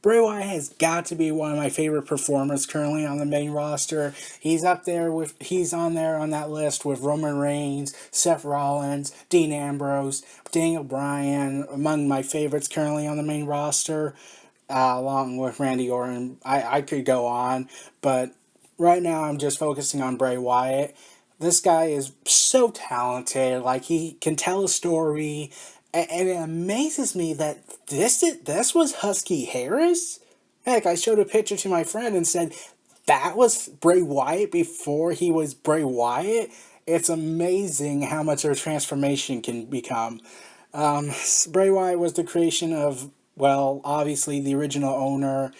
Bray Wyatt has got to be one of my favorite performers currently on the main roster. He's on there on that list with Roman Reigns, Seth Rollins, Dean Ambrose, Daniel Bryan, among my favorites currently on the main roster, along with Randy Orton. I could go on, but right now I'm just focusing on Bray Wyatt. This guy is so talented. Like, he can tell a story, and it amazes me that this was Husky Harris. Heck, I showed a picture to my friend and said that was Bray Wyatt before he was Bray Wyatt. It's amazing how much of a transformation can become. Bray Wyatt was the creation of, well, obviously the original owner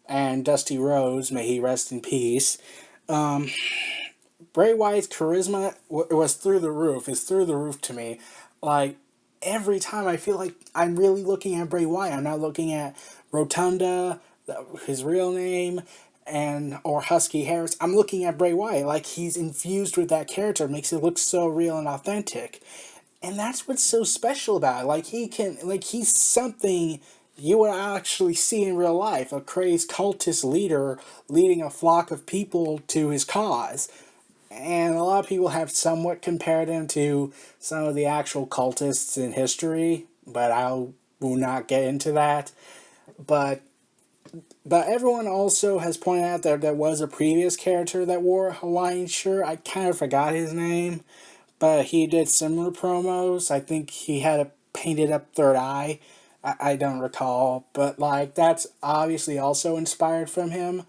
and Dusty Rhodes, may he rest in peace. Bray Wyatt's charisma was through the roof. It's through the roof to me. Like, every time I feel like I'm really looking at Bray Wyatt. I'm not looking at Rotunda, his real name, or Husky Harris. I'm looking at Bray Wyatt. Like, he's infused with that character. It makes it look so real and authentic. And that's what's so special about it. He's something you would actually see in real life. A crazed cultist leader leading a flock of people to his cause. And a lot of people have somewhat compared him to some of the actual cultists in history, but I will not get into that. But everyone also has pointed out that there was a previous character that wore a Hawaiian shirt. I kind of forgot his name, but he did similar promos. I think he had a painted up third eye. I don't recall, but that's obviously also inspired from him.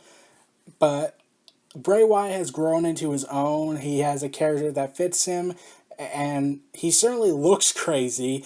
But Bray Wyatt has grown into his own. He has a character that fits him, and he certainly looks crazy.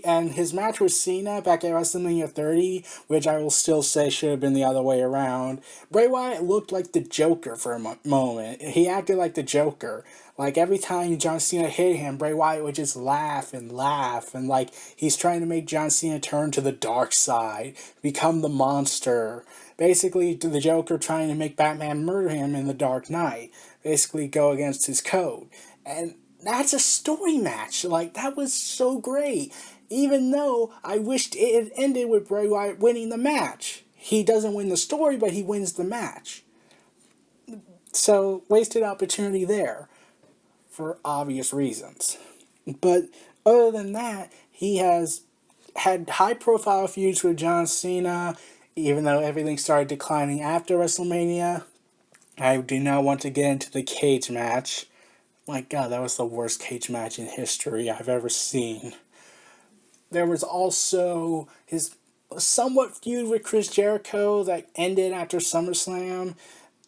And his match with Cena back at WrestleMania 30, which I will still say should have been the other way around. Bray Wyatt looked like the Joker for a moment. He acted like the Joker. Like, every time John Cena hit him, Bray Wyatt would just laugh, and like he's trying to make John Cena turn to the dark side, become the monster. Basically, the Joker trying to make Batman murder him in The Dark Knight. Basically go against his code. And that's a story match. Like, that was so great. Even though I wished it had ended with Bray Wyatt winning the match. He doesn't win the story, but he wins the match. So, wasted opportunity there. For obvious reasons. But other than that, he has had high-profile feuds with John Cena, even though everything started declining after WrestleMania. I do not want to get into the cage match. My God, that was the worst cage match in history I've ever seen. There was also his somewhat feud with Chris Jericho that ended after SummerSlam.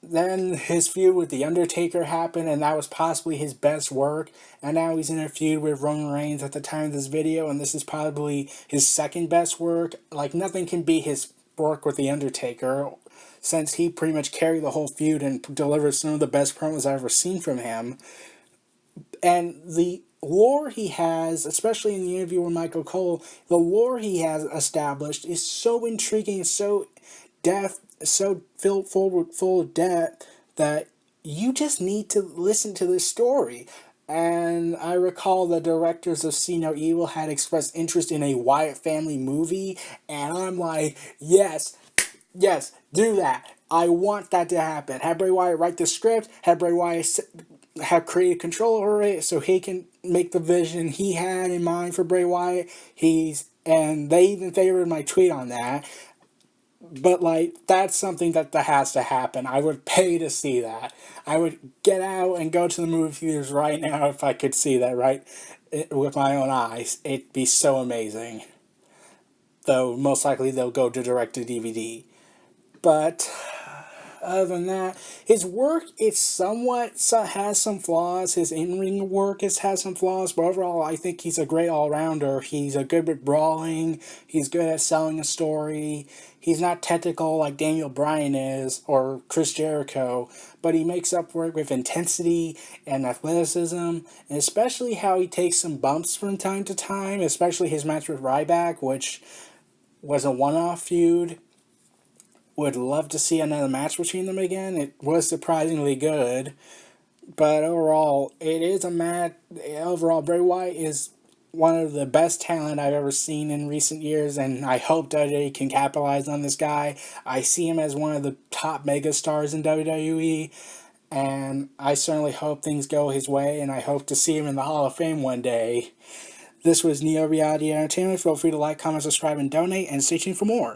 Then his feud with The Undertaker happened, and that was possibly his best work. And now he's in a feud with Roman Reigns at the time of this video, and this is probably his second best work. Like, nothing can beat his work with The Undertaker, since he pretty much carried the whole feud and delivered some of the best promos I've ever seen from him. And the lore he has, especially in the interview with Michael Cole, the lore he has established is so intriguing, so full of depth that you just need to listen to this story. And I recall the directors of See No Evil had expressed interest in a Wyatt family movie, and I'm like, yes, do that. I want that to happen. Have Bray Wyatt write the script, have Bray Wyatt have creative control over it so he can make the vision he had in mind for Bray Wyatt. And they even favored my tweet on that. But, that's something that has to happen. I would pay to see that. I would get out and go to the movie theaters right now if I could see that with my own eyes. It'd be so amazing. Though, most likely they'll go to direct-to-DVD. But other than that, his work has some flaws. His in-ring work has some flaws, but overall I think he's a great all-rounder. He's good with brawling. He's good at selling a story. He's not technical like Daniel Bryan is, or Chris Jericho, but he makes up for it with intensity and athleticism, and especially how he takes some bumps from time to time, especially his match with Ryback, which was a one-off feud. Would love to see another match between them again. It was surprisingly good. But overall, it is a match. Overall, Bray Wyatt is one of the best talent I've ever seen in recent years, and I hope WWE can capitalize on this guy. I see him as one of the top megastars in WWE, and I certainly hope things go his way, and I hope to see him in the Hall of Fame one day. This was Neo Reality Entertainment. Feel free to like, comment, subscribe, and donate, and stay tuned for more.